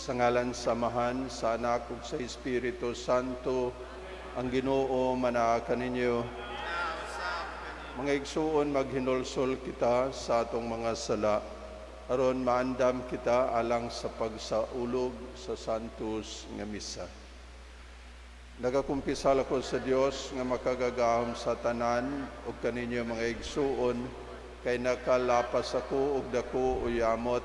Sa ngalan samahan, sa anak ug sa Espiritu Santo, ang Ginoo manaa kaninyo. Mga igsuon, maghinulsol kita sa atong mga sala, aron maandam kita alang sa pagsaulog sa Santos nga misa. Nagakumpisal ako sa Dios nga makagagahom sa tanan ug kaninyo mga igsuon, kay nakalapas ako og dako uyamot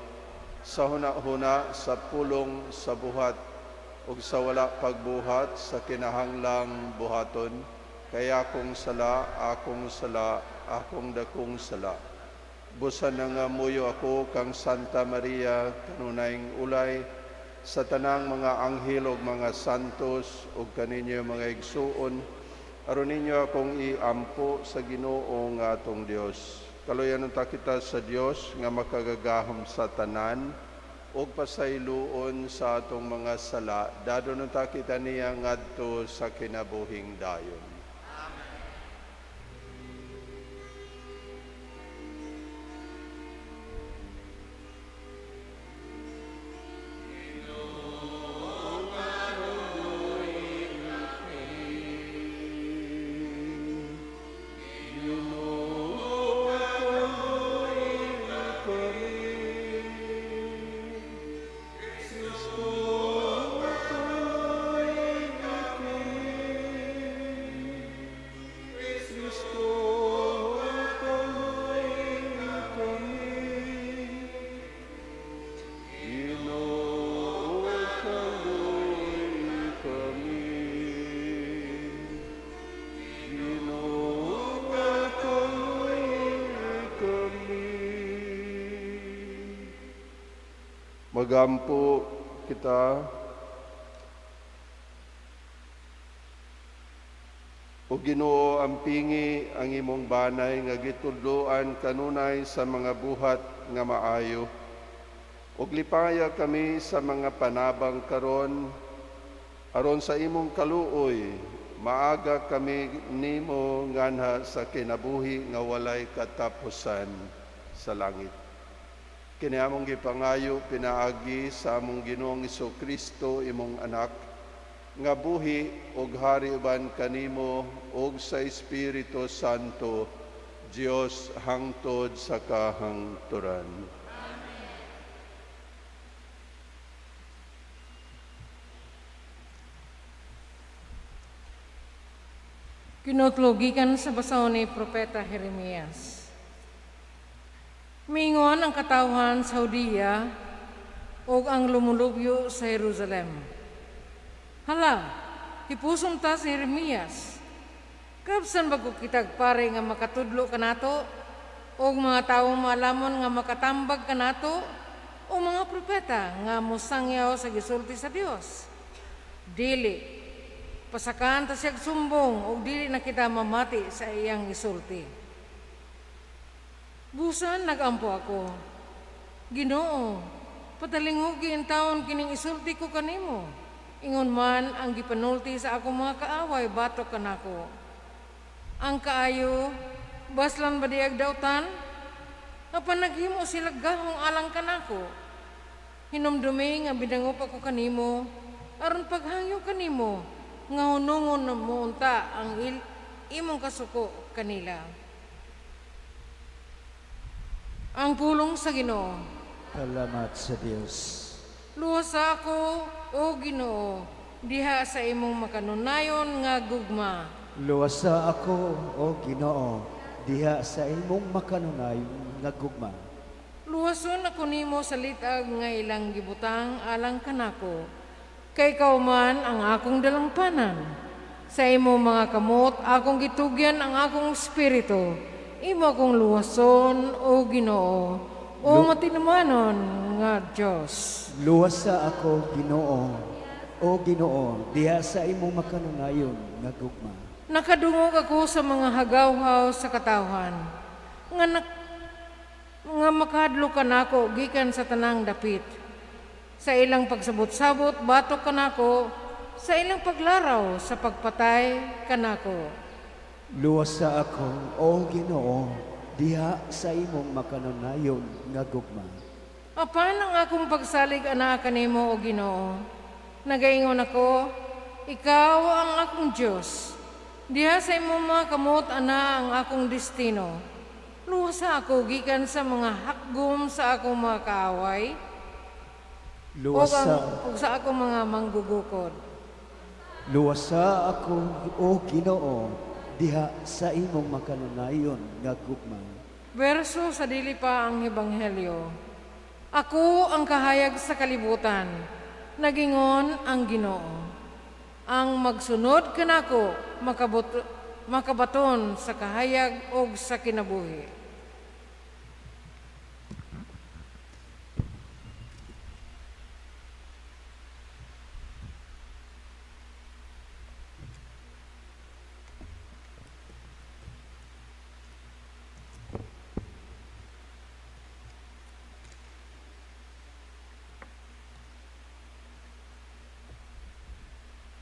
sa huna-huna, sa pulong, sa buhat ug sa wala pagbuhat, sa kinahanglang buhaton. Kaya akong sala, akong dakong sala. Busan na nga muyo ako kang Santa Maria, kanunayng ulay, sa tanang mga anghel ug mga santos ug kaninyo mga igsuon, aron ninyo akong iampo sa Ginoo nga atong Dios. Kaluyan ta kita sa Dios nga makagagahom sa tanan ug pasayloon sa atong mga sala. Dadon ta kita niya ngadto sa kinabuhing dayon. Magampo kita o Ginoo, ampingi ang imong banay nga gitudloan kanunay sa mga buhat nga maayo. Ug lipaya kami sa mga panabang karon, aron sa imong kaluoy maaga kami nimo nganha sa kinabuhi nga walay katapusan sa langit. Kini among gipangayo pinaagi sa among Ginoong Jesu-Kristo, imong anak, nga buhi ug hari uban kanimo ug sa Espiritu Santo, Dios hangtod sa kahangturan. Kinutlugikan sa basaw ni Propeta Jeremias. Mingon ang katawhan sa Hudiya o ang lumulubyo sa Jerusalem. Hala, hipusom ta si Jeremias. Kabsan bago kitag pare nga makatudlo kanato o mga taong maalamon nga makatambag kanato o mga propeta nga musangyaw sa gisulti sa Dios. Dili, pasakan ta siyag sumbong o dili na kita mamati sa iyang gisulti. Busan nagampo ako. Ginoo, patalinghugi ang taon kining isulti ko kanimo. Ingon man ang gipanulti sa akong mga kaaway batok kanako. Ang kaayo, baslan ba diag dawtan? Apan naghimo sila gahong alang kanako. Hinumdumi nga bidangup ako kanimo, aron paghangyo kanimo, nga hunungon mo unta ang imong kasuko kanila. Ang pulong sa Ginoo. Salamat sa Dios. Luwas ako, o Ginoo, diha sa imong makanunayon nga gugma. Luwasa ako, o Ginoo, diha sa imong makanunayon nga gugma. Luwason ako nimo sa litag nga ilang gibutang alang kanako. Kay kauman ang akong dalampanan. Sa imong mga kamot, akong gitugyan ang akong espiritu. Imo akong luwason, o Ginoo, o matinumanon nga Diyos. Luwasa ako, Ginoo, o Ginoo, diha sa imong makanunayon nga gugma. Nakadungog ako sa mga hagawhaw sa katawhan, nga makadlo kanako gikan sa tanang dapit. Sa ilang pagsabot-sabot, batok kanako, sa ilang paglaraw, sa pagpatay kanako. Luwasa ako, o Ginoo, diha sa imong makanunayon nga gugma. Apan ang akong pagsalig ana kanimo o Ginoo. Nagaingon ako, ikaw ang akong Dios. Diha sa imong mga kamot ana ang akong destino. Luwasa ako gikan sa mga hakgom sa akong mga kaaway o sa akong mga manggugukod. Luwasa ako, o Ginoo, diha sa imong makanunayon nga gugma. Verso sa dili pa ang Ebanghelyo. Ako ang kahayag sa kalibutan, nagingon ang Ginoo. Ang magsunod kanako makabaton sa kahayag o sa kinabuhi.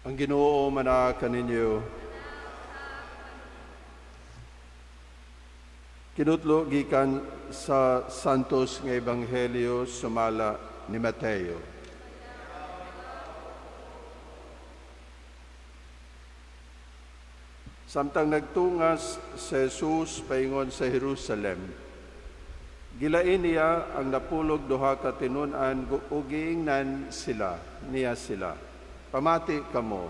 Ang Ginoo mana kaninyo. Kinutlo gikan sa Santos nga Ebanghelyo sumala ni Mateo. Samtang nagtungas si Jesus paingon sa Jerusalem, gilain niya ang napulog duha ka tinun-an ug giingnan niya sila. Pamati kamo.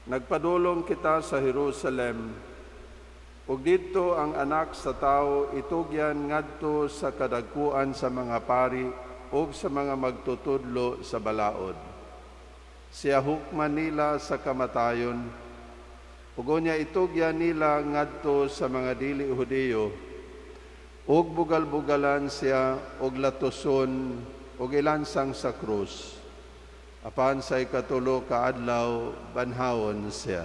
Nagpadulong kita sa Jerusalem, ug dito ang anak sa tao itugyan ngadto sa kadagkuan sa mga pari ug sa mga magtutudlo sa balaod. Siya hukman nila sa kamatayon, ug unya itugyan nila ngadto sa mga dili Hudiyo, ug bugal-bugalan siya ug latoson ug ilansang sa krus. Apan sa ikatulo ka adlaw banhawon siya.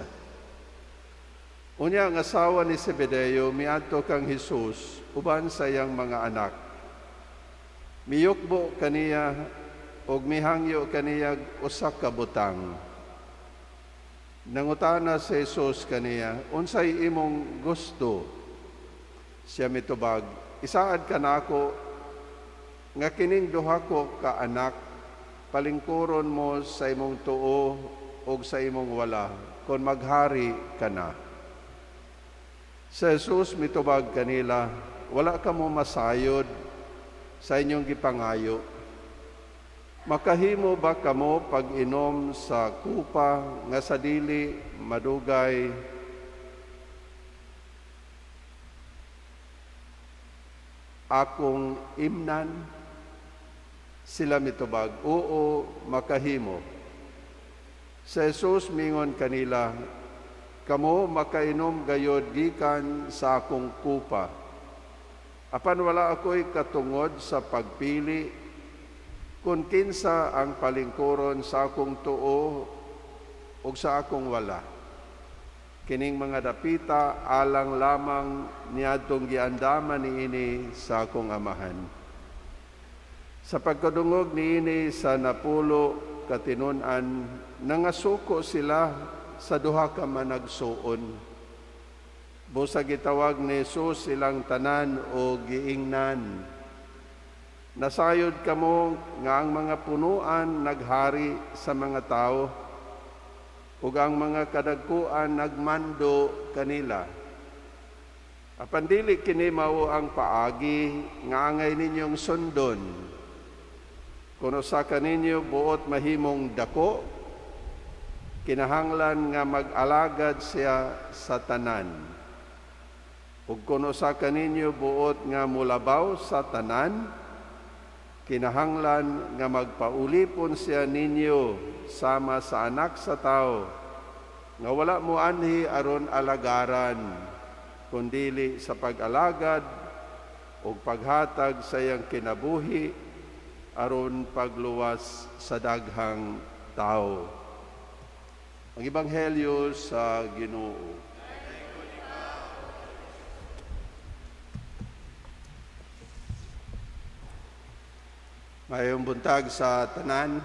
Unya ang asawa ni Zebedeo miadto kang Hesus uban sa iyang mga anak. Miyukbo kaniya og mihangyo kaniya usa ka butang. Nangutana si Hesus kaniya, unsay imong gusto? Siya mitubag, isaad kanako nga kining duha ko ka anak palingkuron mo sa imong tuo o sa imong wala, kung maghari ka na. Sa Jesus mitubag kanila, wala ka mo masayod sa inyong gipangayo. Makahimo ba kamo pag-inom sa kupa nga sa dili madugay akong imnan? Sila mitubag, oo, makahimo. Sa Jesus mingon kanila, kamo makainom gayod gikan sa akong kupa. Apan wala ako'y katungod sa pagpili, kung kinsa ang palingkuron sa akong tuo o sa akong wala. Kining mga dapita alang lamang niadtong giandaman niini sa akong amahan. Sa pagkadungog niini sa napulo katinunan, nangasuko sila sa duha ka managsuon. Busa gitawag ni Jesus silang tanan o giingnan. Nasayod kamo nga ang mga punuan naghari sa mga tao, ug ang mga kadagkuan nagmando kanila. Apan dili kini mao ang paagi nga angay ninyong sundon. Kuno sa kaninyo buot mahimong dako, kinahanglan nga mag-alagad siya sa tanan. Ug kuno sa kaninyo buot nga mulabaw sa tanan, kinahanglan nga magpaulipon siya ninyo sama sa anak sa tao, nga wala mo anhi aron alagaran, kundili sa pag-alagad o paghatag sa iyang kinabuhi aron pagluwas sa daghang tao. Ang Ebanghelyo sa Ginoo. Mayong buntag sa tanan.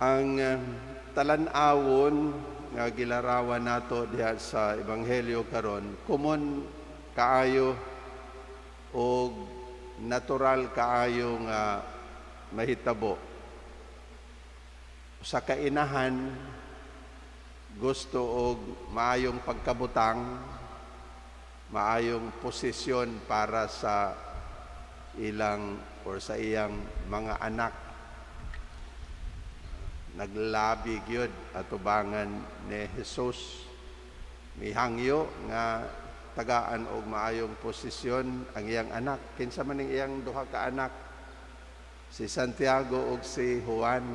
Ang talan-awon nga gilarawan nato diha sa Ebanghelyo karon, kumon kaayo og natural kaayo nga mahitabo. Sa kainahan, gusto og maayong pagkabutang, maayong posisyon para sa ilang or sa iyang mga anak. Naglabi gyud atubangan ni Jesus. Mihangyo nga tagaan og maayong posisyon ang iyang anak. Kinsa man ning iyang duha ka anak, si Santiago ug si Juan,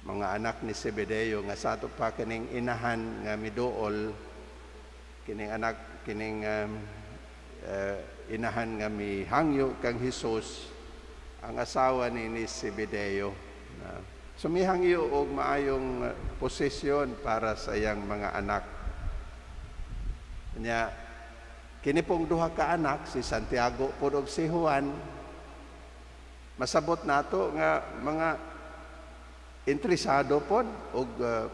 mga anak ni Zebedeo, nga sa ato pa kining inahan nga miduol, kining anak kining inahan nga mihangyo kang Jesus, ang asawa ni Zebedeo. Sumihangyo og maayong posisyon para sa iyang mga anak. Nya kini pong duha ka anak, si Santiago pud og si Juan, masabot nato nga mga interesado pod og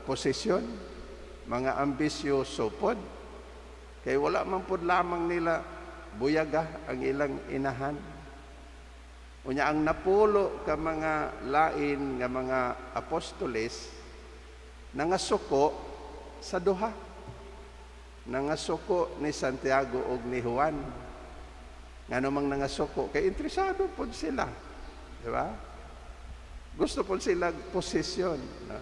posisyon, mga ambisyoso pod, kay wala man pod lamang nila buyaga ang ilang inahan. Unya ang napulo ka mga lain nga mga apostoles nangasuko sa duha. Nangasuko ni Santiago ug ni Juan. Ngano mang nangasuko kay interesado pod sila. Di ba? Gusto po sila posisyon. No?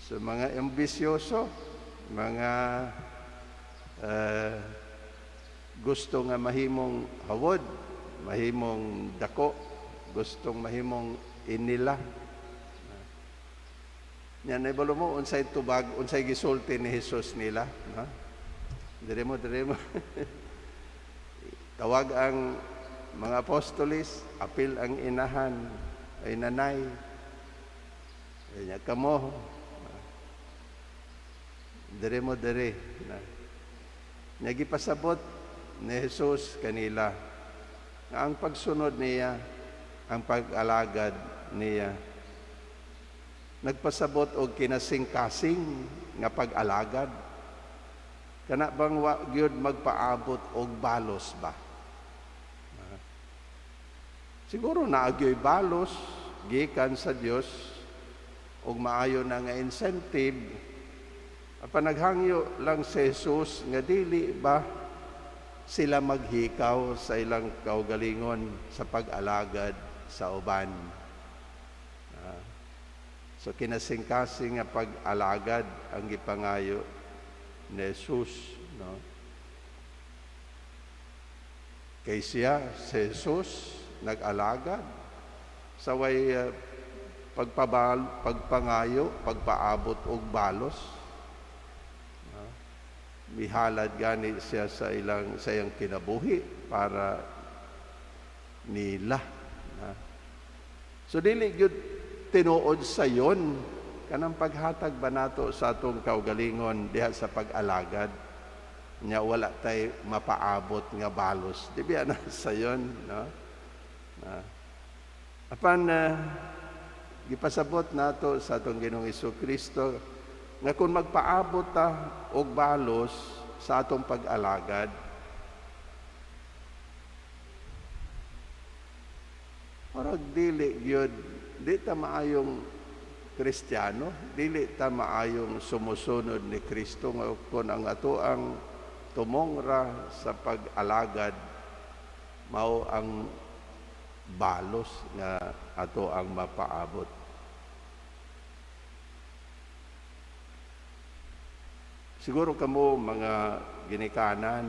So mga ambisyoso, mga gusto nga mahimong hawod, mahimong dako, gustong mahimong inila. Yan ay balo mo, unsay tubag, unsay gisulti ni Jesus nila. No? Dire mo. Tawag ang mga apostolis, apil ang inahan, ay nanay. Kanya kamo. Dire mo. Nagipasabot ni Jesus kanila nga ang pagsunod niya, ang pag-alagad niya, nagpasabot og kinasing-kasing nga pag-alagad. Kana bang wa gyud magpaabot og balos ba? Siguro naagyoy balos gikan sa Dios og maayo na nga incentive. Apan naghangyo lang si Jesus nga dili ba sila maghikaw sa ilang kaugalingon sa pag-alagad sa uban. So kinasing-kasing nga pag-alagad ang gipangayo ni Jesus, no? Kay siya, si Jesus, nag-alagad sa way pagpangayo, pagpaabot og balos. Mihalad gani siya sa iyang kinabuhi para nila. So dili gyud tinuod sa yon kanang paghatag ba nato sa atong kaugalingon diha sa pag-alagad nya wala tay mapaabot nga balos. Di ba na sa yon, no? Apan gipasabot nato sa atong Ginoong Jesucristo nga kung magpaabot ta og balos sa atong pag-alagad, orag dili gyud, di ta maayong Kristiyano, dili ta maayong sumusunod ni Kristo nga kung ang ato ang tumongra sa pag-alagad mao ang balos nga ato ang mapaabot. Siguro kamo mga ginikanan,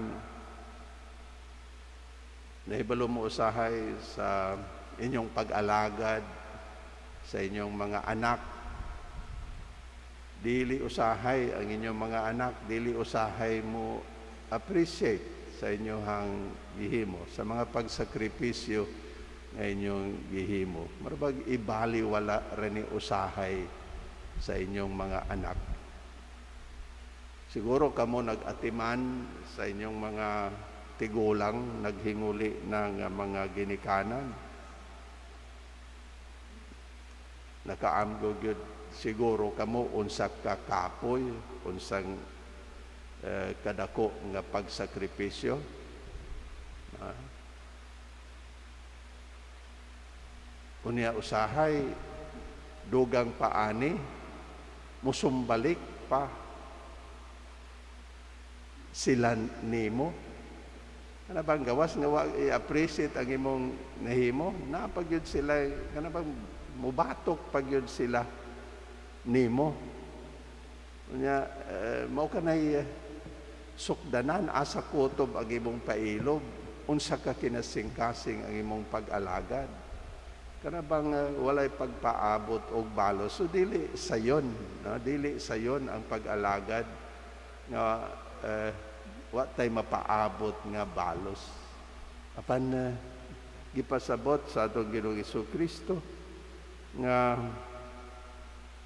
nahibalo mo usahay sa inyong pag-alagad sa inyong mga anak. Dili usahay ang inyong mga anak, dili usahay mo appreciate sa inyong gihimo, sa mga pagsakripisyo nga inyong gihimo. Marabag ibaliwala rin usahay sa inyong mga anak. Siguro kamo nag-atiman sa inyong mga tigulang, naghinguli ng mga ginikanan. Nakaamgo gyud siguro kamo unsa ka kapoy, unsang kadako nga pagsakripisyo. Unya usahay, dugang paani, musumbalik pa sila nimo. Kana bang gawas nga i-appreciate ang imong nahimo? Na pag yun sila, kana bang mubatok pag yun sila nimo? Unya, mao kanay sukdanan, asa kutob ang imong pailob, unsa ka kinasingkasing ang imong pag-alagad. Kana bang walay pagpaabot og balos, so dili sayon, no? Dili sayon ang pag-alagad nga wa tay mapaabot nga balos. Apan gipasabot sa atong Ginoong Jesucristo nga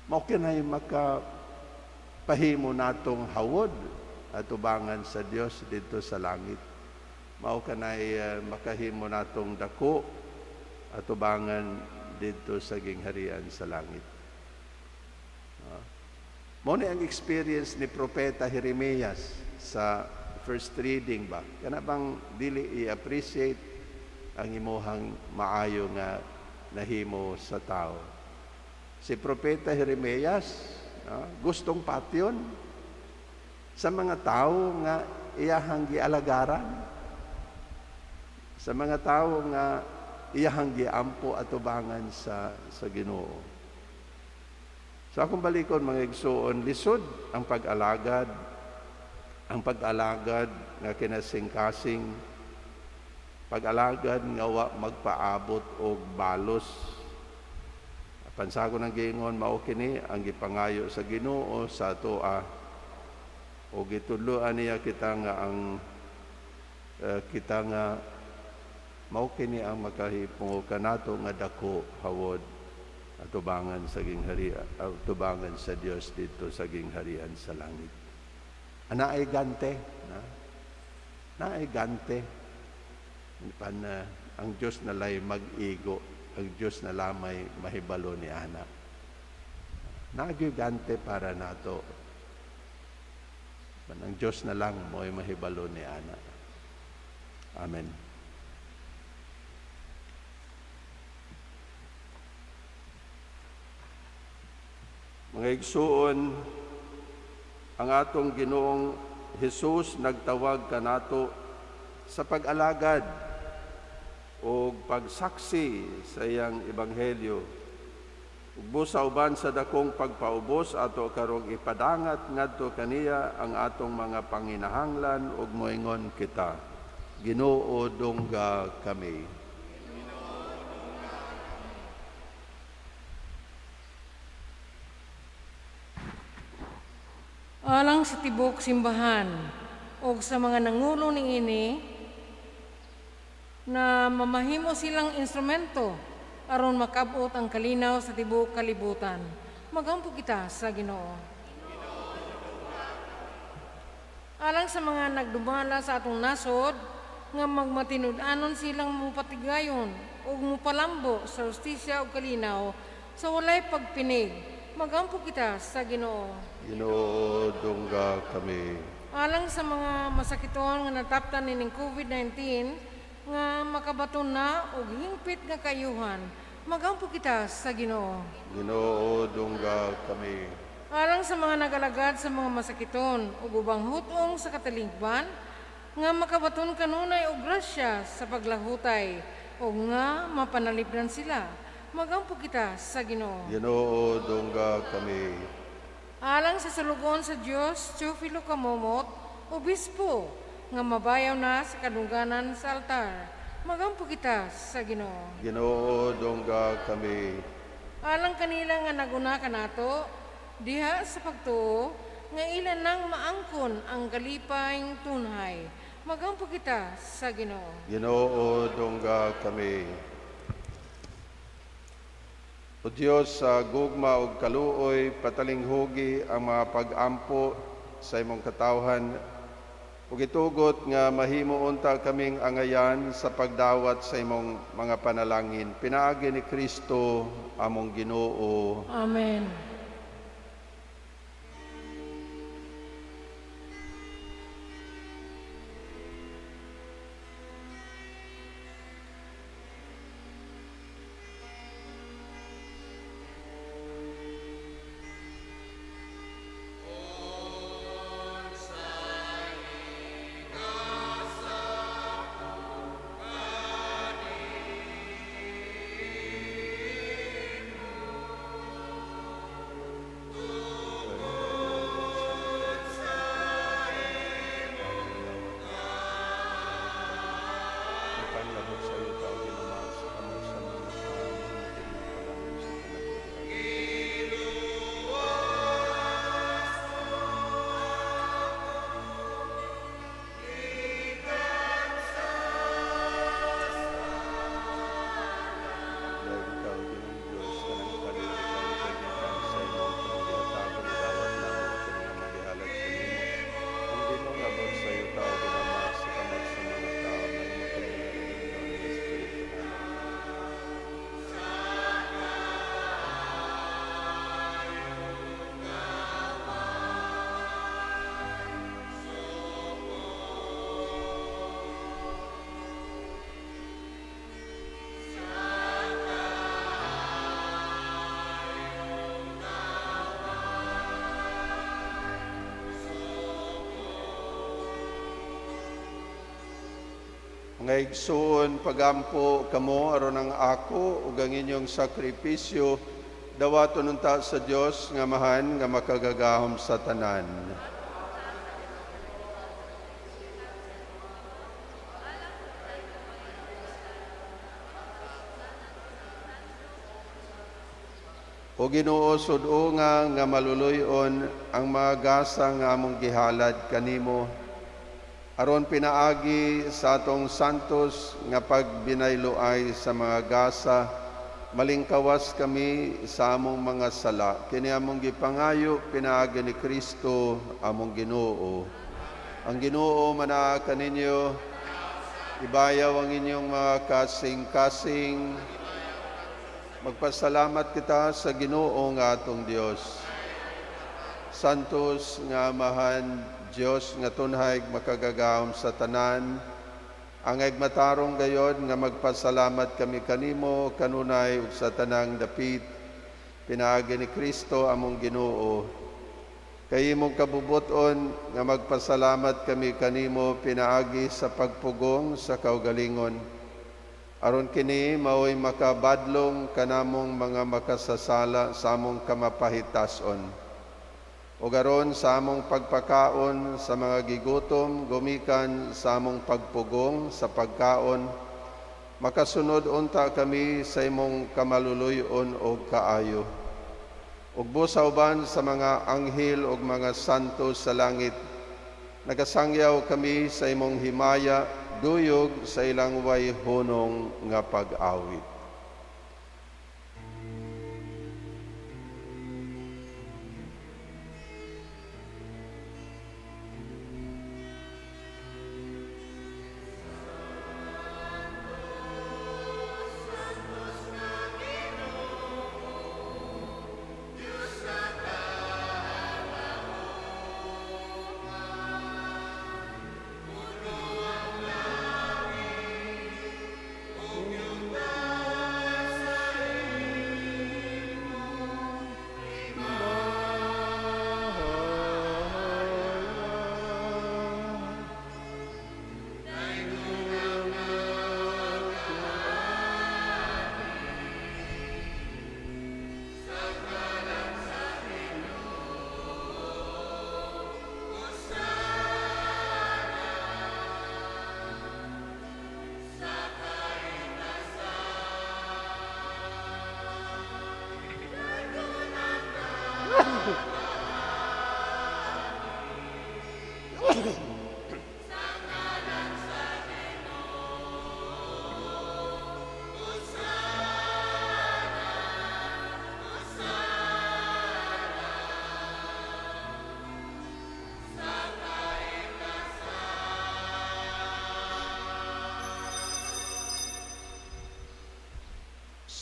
mao kinay makapahimo natong hawod atubangan sa Dios dito sa langit. Mao kanay makahimo natong dako atubangan dito sa gingharian sa langit. Mao ni ang experience ni Propeta Jeremias sa first reading ba. Kana bang dili i-appreciate ang imuhang maayo nga nahimo sa tao. Si Propeta Jeremias gustong patyon sa mga tao nga iyahang gialagaran, sa mga tao nga iyahang giampo atubangan sa Ginoo. So akong balikon mga igsoon, lisod ang pag-alagad nga kinasingkasing, pag-alagad nga wa magpaabot og balos. Pansago ng giingon mao kini ang gipangayo sa Ginoo sa atoa, o gitudloan niya kita nga mao kini ang makahipungo kanato nga dako hawod atubangan sa gingharian, atubangan sa Dios dito sa gingharian sa langit. Naay gante, naay gante. Ang Dios na lay mag-igo, ang Dios na lamay mahibalo ni ana. Naay gante para nato. Ang Dios na lang mo'y mahibalo ni ana. Amen. Mga igsuon, ang atong Ginoong Hesus nagtawag kanato sa pag-alagad o pagsaksi sa iyang ebanghelyo. Busa uban sa dakong pagpaubos ato karong ipadangat ngadto kaniya ang atong mga panginahanglan ug moingon kita, Ginoo dungga kami. Alang sa tibok simbahan o sa mga nangulo ni ini na mamahimo silang instrumento aron makabot ang kalinaw sa tibok kalibutan. Magampo kita sa Ginoo. Alang sa mga nagdumala sa atong nasod nga magmatinud-anon silang mupatigayon o mupalambo sa justisya o kalinaw sa walay pagpinig. Magampo kita sa Ginoo. Ginoo dungga kami. Alang sa mga masakiton nga nataptan nining COVID-19 nga makabaton na og hingpit nga kayuhan, magampo kita sa Ginoo. Ginoo dungga kami. Alang sa mga nagalagad sa mga masakiton ug ubang hutong sa katalingban nga makabaton kanunay og grasya sa paglahutay o nga mapanalipdan sila, magampo kita sa Ginoo. Ginoo dungga kami. Alang sa salugon sa Dios, Teofilo Kamomot, obispo nga mabayaw na sa kadungganan sa altar, magampo kita sa Ginoo. Ginoo dungga kami. Alang kanila nga naguna kanato diha sa pagtuo nga ilan nang maangkon ang kalipayng tunhay, magampo kita sa Ginoo. Ginoo dungga kami. O Diyos, sa gugma ug kaluoy, patalinghugi ang mga pag-ampo sa imong katawhan, ug itugot nga mahimo unta kaming angayan sa pagdawat sa imong mga panalangin. Pinaagi ni Kristo among Ginoo. Amen. Nga igsuon pagampo kamo aron ang ako ug ang inyong sakripisyo dawaton unta sa Dios nga mahan nga makagagahom sa tanan. O Ginoo sud-o nga maluluyon ang mga gasa nga among gihalad kanimo aron pinaagi sa atong santos nga pagbinayloay sa mga gasa malingkawas kami sa among mga sala kini among gipangayo pinaagi ni Kristo among Ginoo. Ang Ginoo manaa kaninyo, ibayaw ang inyong mga kasing-kasing. Magpasalamat kita sa Ginoo nga atong Dios. Santos nga amahan Dios nga tunhay makagagahom sa tanan, ang matarong gayod nga magpasalamat kami kanimo kanunay ug sa tanang dapit pinaagi ni Kristo among Ginoo. Kay imong kabubuton nga magpasalamat kami kanimo pinaagi sa pagpugong sa kaugalingon. Aron kini mao'y makabadlong kanamong mga makasasala sa among kamapahitason. O garon sa among pagpakaon sa mga gigutom, gumikan sa among pagpugong sa pagkaon, makasunod unta kami sa imong kamaluluyon o kaayo. Ug busa uban sa mga anghel ug mga santo sa langit, nagasangyaw kami sa imong himaya, duyog sa ilang way hunong nga pag-awit.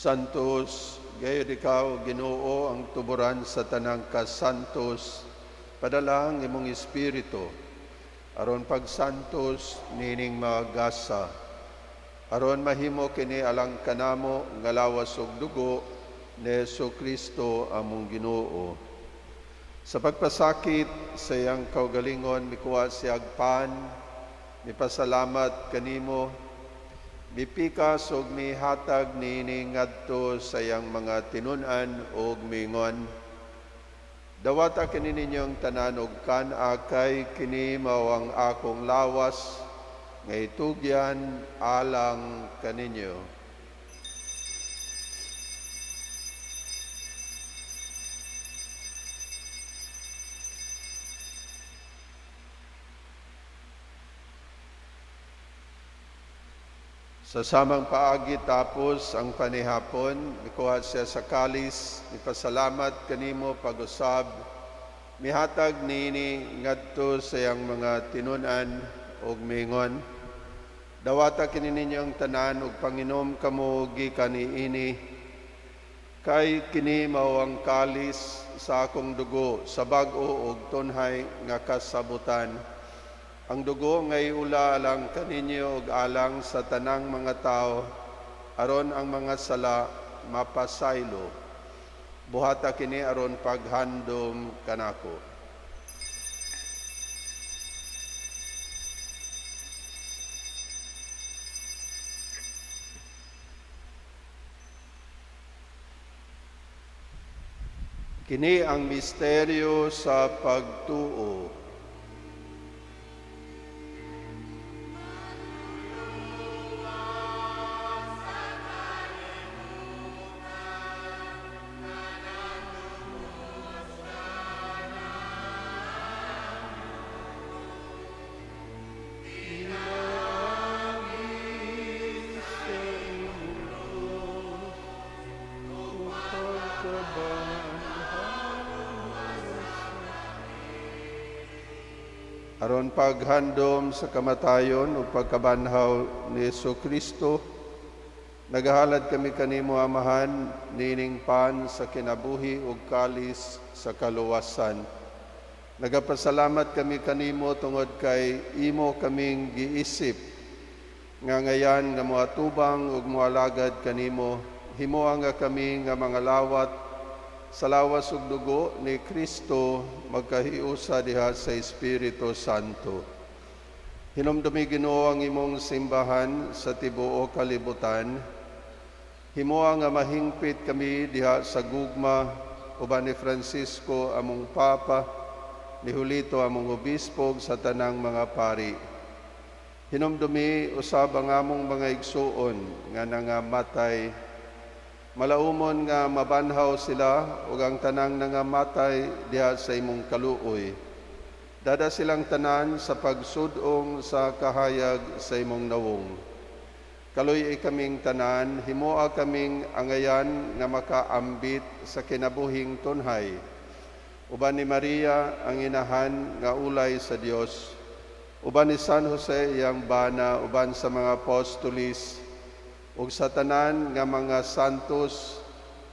Santos, gayud ikaw, Ginoo, ang tuburan sa tanang kasantos, padala ang imong Espiritu, aron pagsantos nining mga gasa, aron mahimo kini alang kanamo nga lawas ug dugo ni Jesu-Kristo among Ginoo. Sa pagpasakit sa iyang kaugalingon, mikuha siyag pan, mipasalamat kanimo, mipikas ug mihatag niini ngadto sa iyang mga tinun-an ug mingon. Dawata kini ninyong tanan ug kan-akay kini mao ang akong lawas nga itugyan alang kaninyo. Sa samang paagi tapos ang panihapon, mikuha siya sa kalis, ipasalamat kanimo pag-usab, mihatag niini ngadto sa iyang mga tinun-an ug mingon. Dawata kini ninyong tanan ug panginom kamo gikan niini, kay kini mao ang kalis sa akong dugo sa bag-o ug tunhay nga kasabutan. Ang dugo ngay ula alang kaninyo ug alang sa tanang mga tao, aron ang mga sala mapasaylo. Buhata kini aron paghandom kanako. Kini ang misteryo sa pagtuo. Aron paghandom sa kamatayon o pagkabanhaw ni Kristo, nagahalad kami kanimo amahan, nining pan sa kinabuhi ug kalis sa kaluwasan. Nagapasalamat kami kanimo tungod kay imo kaming giisip, nga ngayan nga moatubang ug moalagad kanimo, himuha nga kami nga mga lawat sa lawas ug dugo ni Kristo magkahiusa diha sa Espiritu Santo. Hinumdumi Ginoo ang imong simbahan sa tibuok kalibutan. Himuha nga mahingpit kami diha sa gugma uban ni Francisco among Papa, ni Julito among obispo sa tanang mga pari. Hinumdumi usab ang among mga igsuon nga nangamatay. Malaumon nga mabanhaw sila ug ang tanang nangamatay diha sa imong kaluoy. Dada silang tanan sa pagsudong sa kahayag sa imong nawong. Kaluy kaming tanan, himoa kaming angayan nga makaambit sa kinabuhing tunhay. Uban ni Maria ang inahan nga ulay sa Dios. Uban ni San Jose iyang bana, uban sa mga apostolis, ug sa tanan nga mga santos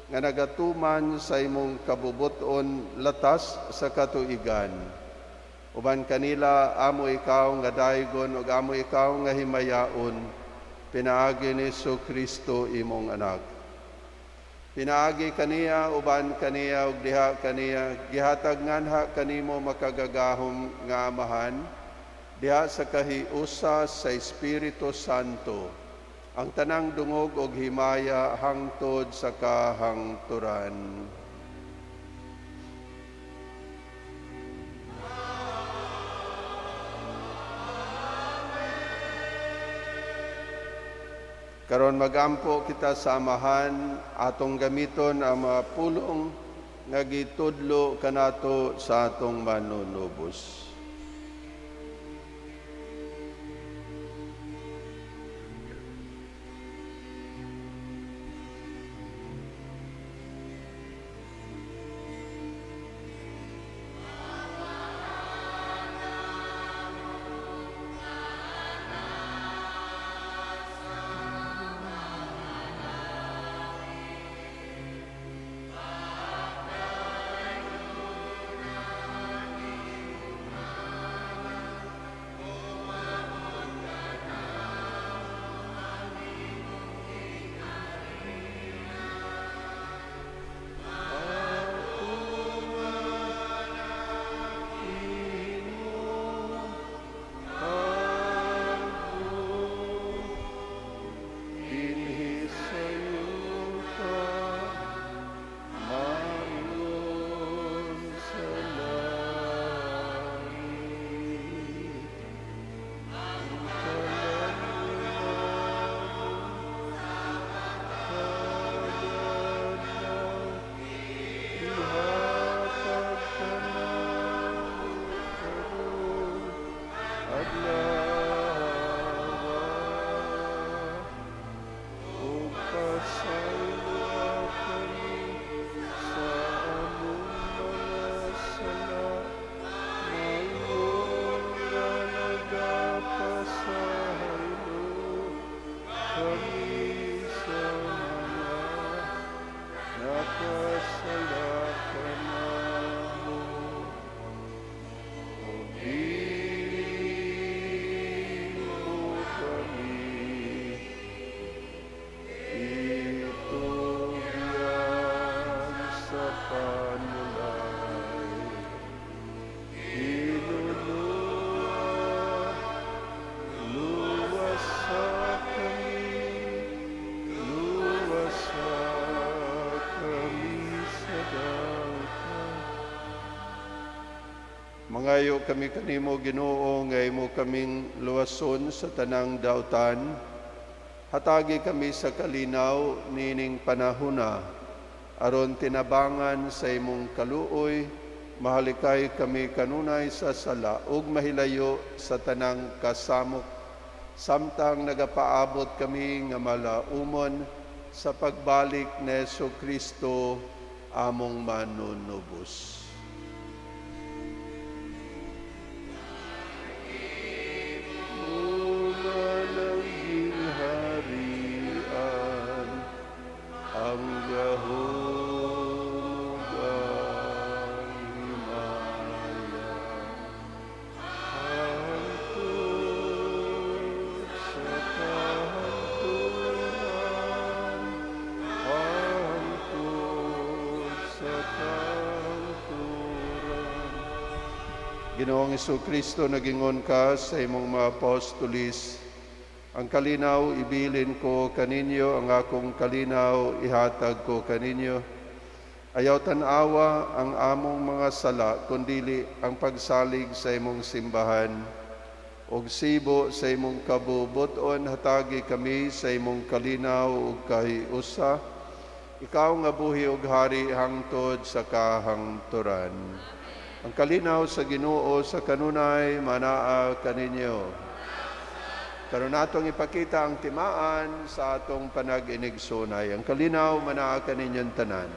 nga nagatuman sa imong kabubuton latas sa katuigan. Uban kanila amo ikaw nga daygon ug amo ikaw nga himayaon, pinaagi ni Kristo imong anak. Pinaagi kaniya uban kaniya ug diha kaniya gihatag nganha kanimo makagagahom nga amahan diha sa kahiusa sa Espiritu Santo. Ang tanang dungog og himaya hangtod sa kahangturan. Karon magampo kita sa amahan, atong gamiton ang mga pulong nga gitudlo kanato sa atong manunubos. Mangayo kami kanimo Ginoo nga imo kaming luwason sa tanang dautan. Hatagi kami sa kalinaw nining panahona aron tinabangan sa imong kaluoy, mahalikay kami kanunay sa sala ug mahilayo sa tanang kasamok samtang nagapaabot kami nga malaumon sa pagbalik ni Jesu-Kristo among manunubos. Ang gahong ang himaya, hangtod sa kahantuluran, hangtod sa kahantuluran. Ginoong Jesu-Kristo, nagingon ka sa imong mga apostolis, ang kalinaw ibilin ko kaninyo, ang akong kalinaw ihatag ko kaninyo. Ayaw tanawa ang among mga sala, kundili ang pagsalig sa imong simbahan. Og sibo sa imong kabubuton, hatagi kami sa imong kalinaw ug kahiusa. Ikaw nga buhi ug hari hangtod sa kahangturan. Ang kalinaw sa Ginoo sa kanunay manaa kaninyo. Karon natong ipakita ang timaan sa atong panag-inigsunay. Ang kalinaw manaa kaninyong tanan.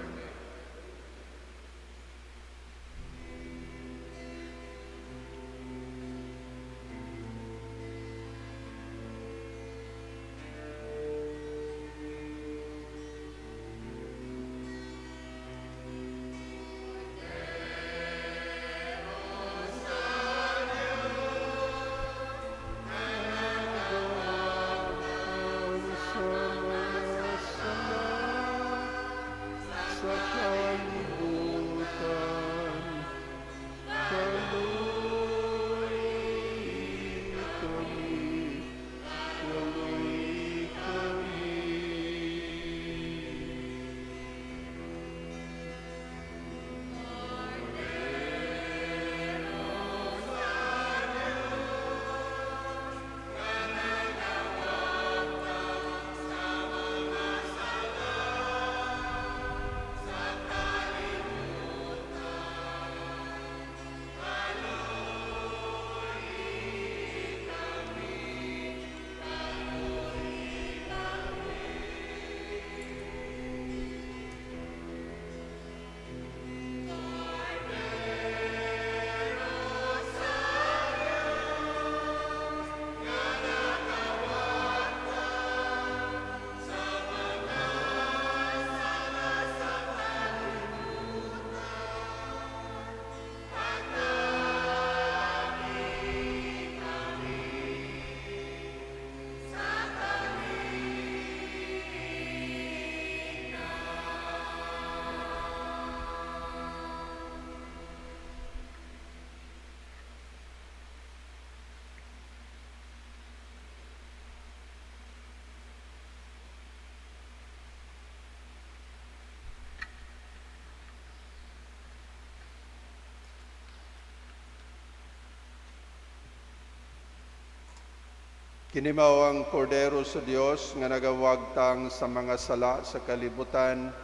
Kini mao ang kordero sa Dios nga nagawagtang sa mga sala sa kalibutan,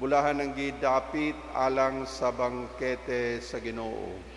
bulahan ng gidapit alang sa bangkete sa Ginoo.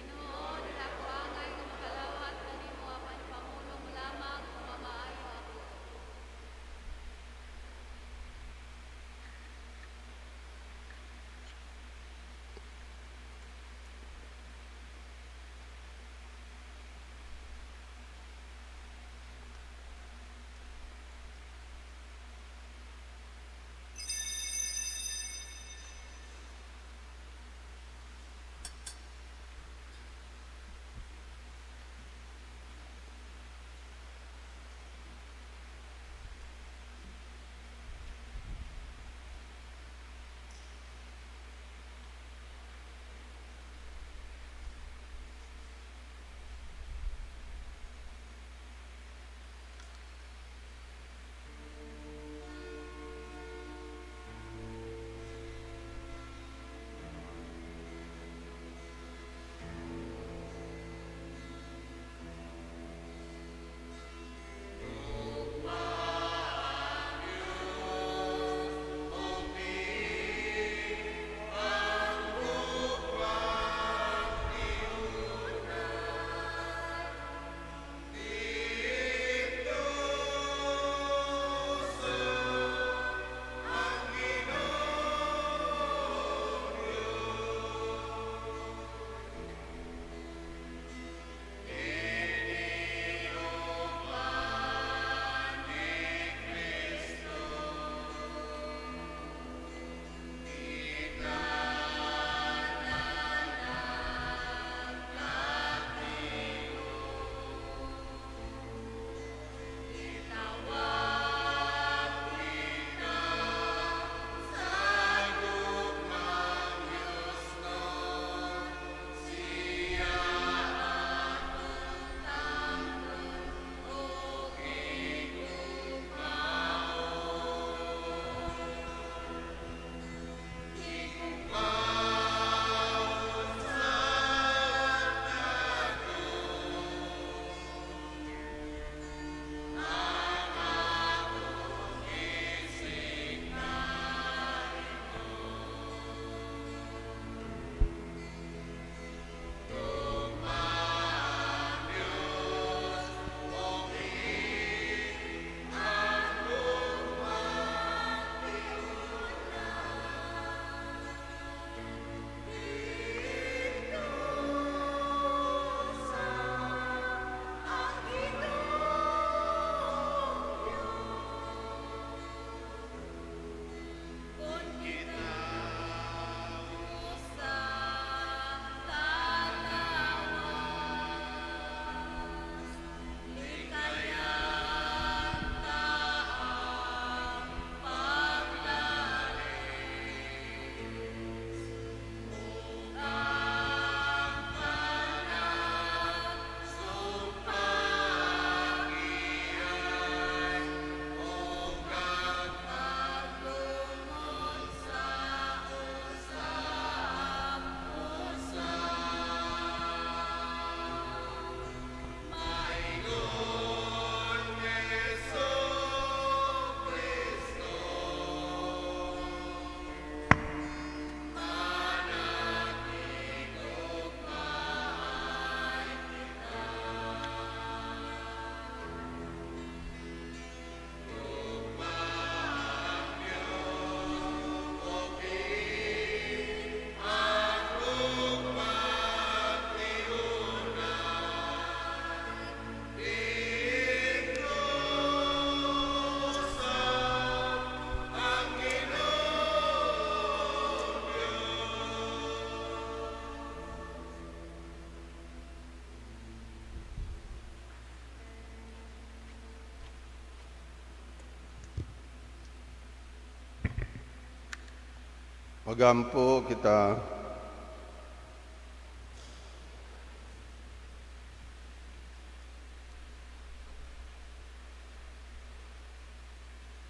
Magampo kita.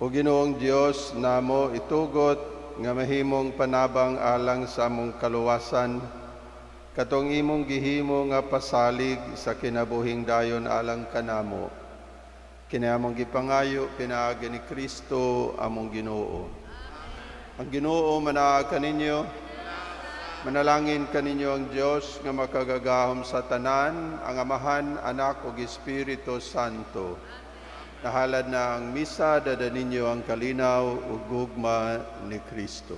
O Ginoong Dios, namo itugot nga mahimong panabang alang sa among kaluwasan, katong imong gihimo nga pasalig sa kinabuhing dayon alang kanamo. Kiniamong gipangayo pinaagi ni Kristo among Ginoo. Ang Ginoo manaag kaninyo, manalangin kaninyo ang Dios nga makagagahom sa tanan, ang Amahan, Anak ug Espiritu Santo. Nahalad na ang misa, dada ninyo ang kalinaw ug gugma ni Kristo.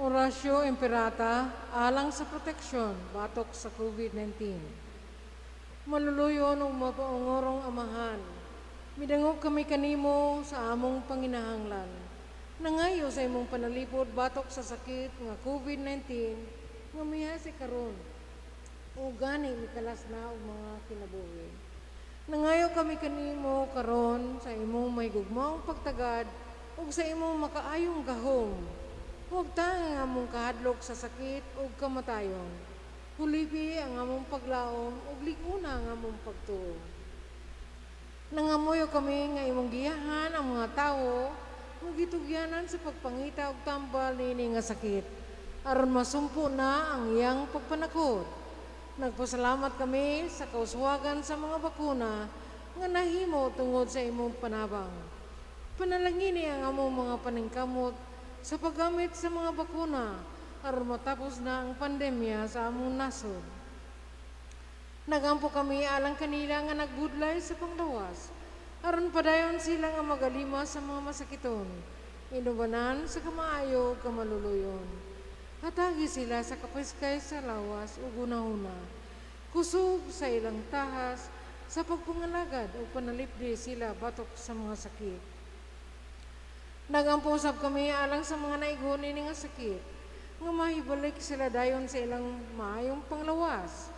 Orasyo Imperata alang sa proteksyon batok sa COVID-19. Maluluyon ug mapaungorong Amahan, midangog kami kanimo sa among panginahanglan. Nangayo sa imong panalipod batok sa sakit nga COVID-19 nga mihasi karon o gani mikalas na og mga kinabuhi. Nangayo kami kanimo karon sa imong may gugmaong pagtagad ug sa imong makaayong gahom. Huwag tang among kahadlok sa sakit o kamatayon. Hulipi ang among paglaom o liguna ang among pagtuo. Nangamuyo kami nga imong giyahan ang mga tao nga gitugyanan sa pagpangita og tambal nini nga sakit aron masumpo na ang iyang pagpanakot. Nagpasalamat kami sa kauswagan sa mga bakuna nga nahimo tungod sa imong panabang. Panalangini ang among mga paningkamot sa paggamit sa mga bakuna aron matapos na ang pandemya sa among nasod. Nagampo kami alang kanila nga nagbudlay sa panglawas aron padayon sila nga magalima sa mga masakiton, inubanan sa kamaayo ug kamaluluyon. Hatagi sila sa kapiskay sa lawas ug una-una, kusog sa ilang tahas sa pagpangalagad o panalipdi sila batok sa mga sakit. Nagampusap kami alang sa mga naigon ini nga sakit, nga mahibalik sila dayon sa ilang maayong panglawas.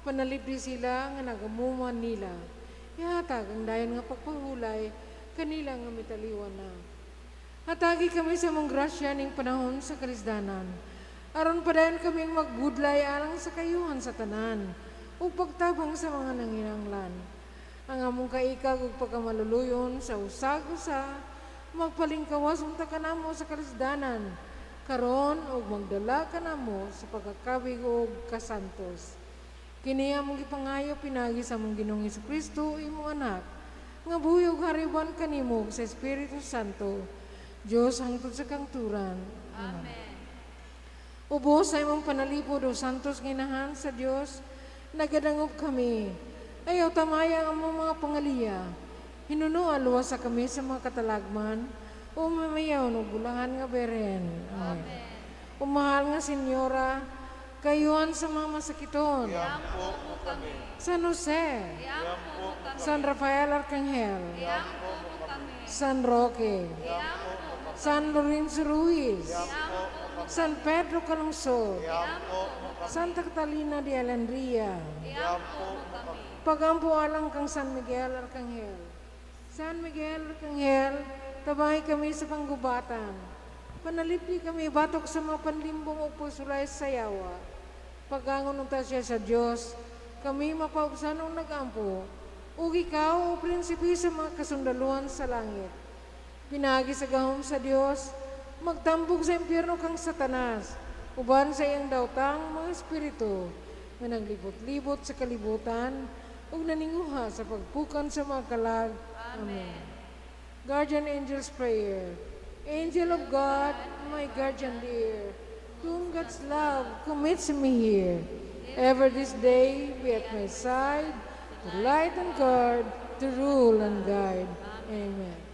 Panalipdi sila nga nagamuman nila. Ihatag ang dayon nga pagpahulay, kanila nga mitaliwan na. Hatagi kami sa mong grasya ning panahon sa kalisdanan, aron padayon kami magbudlay alang sa kayuhan sa tanan, ug pagtabang sa mga nanginanglan. Ang among kaikag ug pagkamaluluyon sa usag-usa, magpalingkawas unta kanamo sa kalisdanan, karon og magdala kanamo sa pagkakawig og kasantos. Kini among gipangayo pinagi sa among Ginoong Hesukristo imong anak, nga buhi ug hariban kanimo sa Espiritu Santo, Dios hangtod sa kangturan. Amen. Ubos sa imong panalipod o santos nginahan sa Dios, nagadangop kami. Ayaw tamaya ang mga pangaliya. Hinunuan luwas sa kami sa mga katalagman, o mamayaw no bulangan nga beren. Amen. Umahal nga Senyora, kayuan sa mga masakiton. San Jose, San Rafael Arcangel, San Roque, San Lorenzo Ruiz, San Pedro Calungsod, Santa Catalina de Alendria, pagampo alang kang San Miguel Arcangel. San Miguel Arcangel, tabay kami sa panggubatan. Panalipli kami batok sa mga panlimbong o pusulay sa yawa. Pagangon ng tasya sa Diyos, kami mapaubsanong nagampo. Ug ikaw, o prinsipi sa mga kasundaluhan sa langit. Pinagi sa gahom sa Diyos, magtambog sa impyerno kang Satanas, uban sa iyang dautang mga espiritu, na naglibot-libot sa kalibutan, ug naninguha sa pagpukan sa mga kalag. Amen. Guardian Angel's Prayer. Angel of God, my guardian dear, to whom God's love commits me here. Ever this day be at my side, to light and guard, to rule and guide. Amen.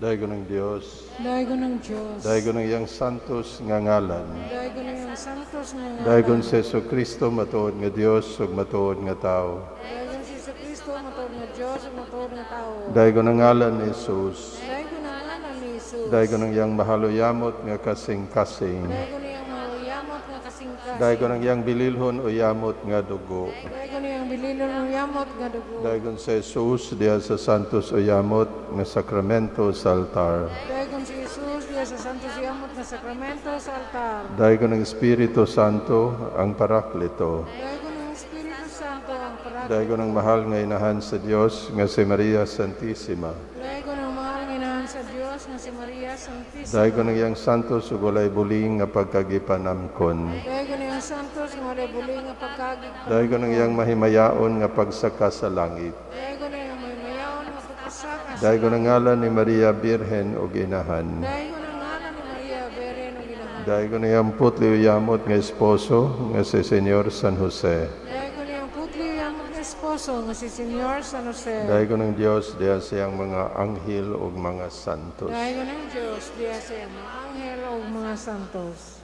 Daigo ng Dios, Daigo ng Diyos, daigo ng iyang santos nga ngalan, daigo ng iyong santos nga ngalan, daigo sa Jesu Kristo matuod nga Dios ug matuod nga tao, daigo si Jesu Kristo, matawad nga Diyos, at matawad nga tao, daigo ng ngalan ni Jesus, daigo na ngalan ni Jesus, daigo ng iyang mahaloyamot nga kasing-kasing, daigo niyang mahuyamot nga kasingkas, daigo ng iyang bililhon o yamot nga dugo, daigo niyang bililon ng yamot nga dugo, daigon sa Jesus diha sa santos o yamot nga sakramento sa altar, daigo si Jesus diya sa santos yamot nga sakramento sa altar, daigo ng Espiritu Santo ang Paraklito, daigo ng Espiritu Santo ang parat, daigo ng mahal nga inahan sa Dios nga si Maria Santissima, daigo ng mahal nga inahan sa Diyos nga si Maria Santissima, daigo ng iyang santos ug walay buling nga pagkagipanamkon, daigo niyang santos nga walay buli nga pagkagig, daigo ng iyang mahimayaon nga pagsaka sa langit, daigo niyang may mayaon nga pagkasakas, daigo ng ngalan ni Maria Birhen ug inahan, daigo ng ngalan ni Maria Beren o ginahan, daigo ng iyang putli o yamot nga esposo nga si Senyor San Jose, daigo niyang putli yamot nga esposo nga si Senyor San Jose, daigo ng Dios diha sa iyang mga anghel ug mga santos. daigo ng Diyos diya sa mga anghel o mga santos.